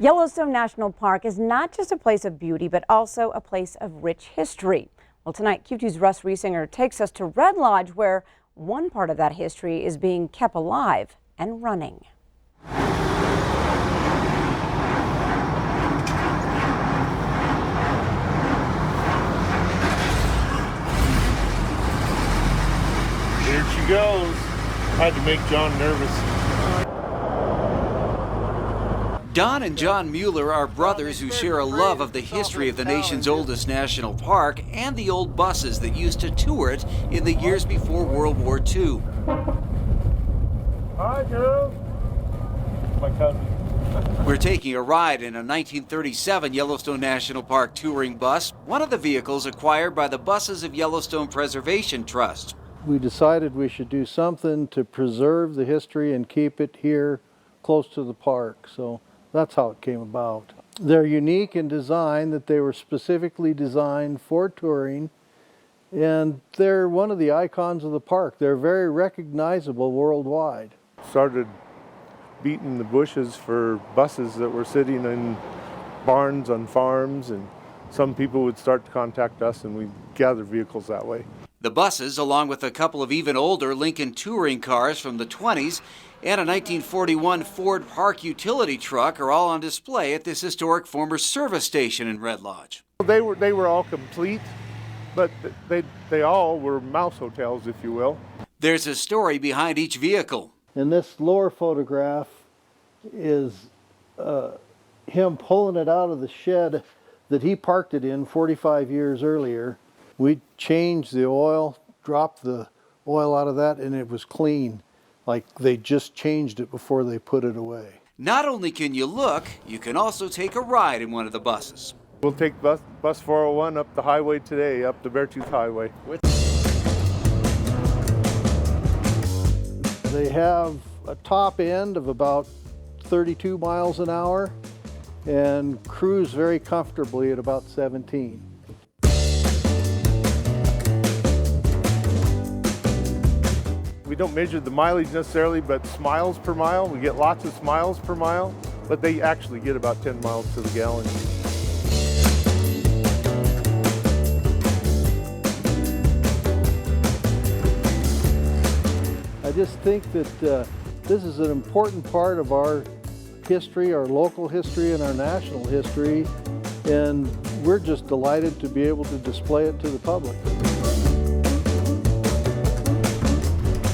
Yellowstone National Park is not just a place of beauty, but also a place of rich history. Well, tonight, Q2's Russ Riesinger takes us to Red Lodge, where one part of that history is being kept alive and running. Here she goes. I had to make John nervous. Don and John Mueller are brothers who share a love of the history of the nation's oldest national park and the old buses that used to tour it in the years before World War II. Hi, Joe. My cousin. We're taking a ride in a 1937 Yellowstone National Park touring bus, one of the vehicles acquired by the Buses of Yellowstone Preservation Trust. We decided we should do something to preserve the history and keep it here close to the park. So that's how it came about. They're unique in design, that they were specifically designed for touring, and they're one of the icons of the park. They're very recognizable worldwide. Started beating the bushes for buses that were sitting in barns on farms, and some people would start to contact us and we'd gather vehicles that way. The buses, along with a couple of even older Lincoln touring cars from the 20s and a 1941 Ford Park utility truck, are all on display at this historic former service station in Red Lodge. They were all complete, but they all were mouse hotels, if you will. There's a story behind each vehicle. And this lower photograph is him pulling it out of the shed that he parked it in 45 years earlier. We changed the oil, dropped the oil out of that, and it was clean. Like they just changed it before they put it away. Not only can you look, you can also take a ride in one of the buses. We'll take bus 401 up the highway today, up the Beartooth Highway. They have a top end of about 32 miles an hour and cruise very comfortably at about 17. We don't measure the mileage necessarily, but smiles per mile. We get lots of smiles per mile, but they actually get about 10 miles to the gallon. I just think that this is an important part of our history, our local history and our national history, and we're just delighted to be able to display it to the public.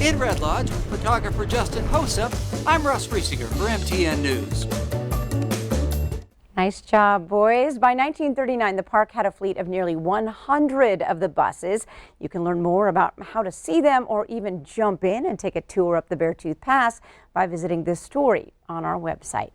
In Red Lodge, photographer Justin Hosup, I'm Russ Riesinger for MTN News. Nice job, boys. By 1939, the park had a fleet of nearly 100 of the buses. You can learn more about how to see them or even jump in and take a tour up the Beartooth Pass by visiting this story on our website.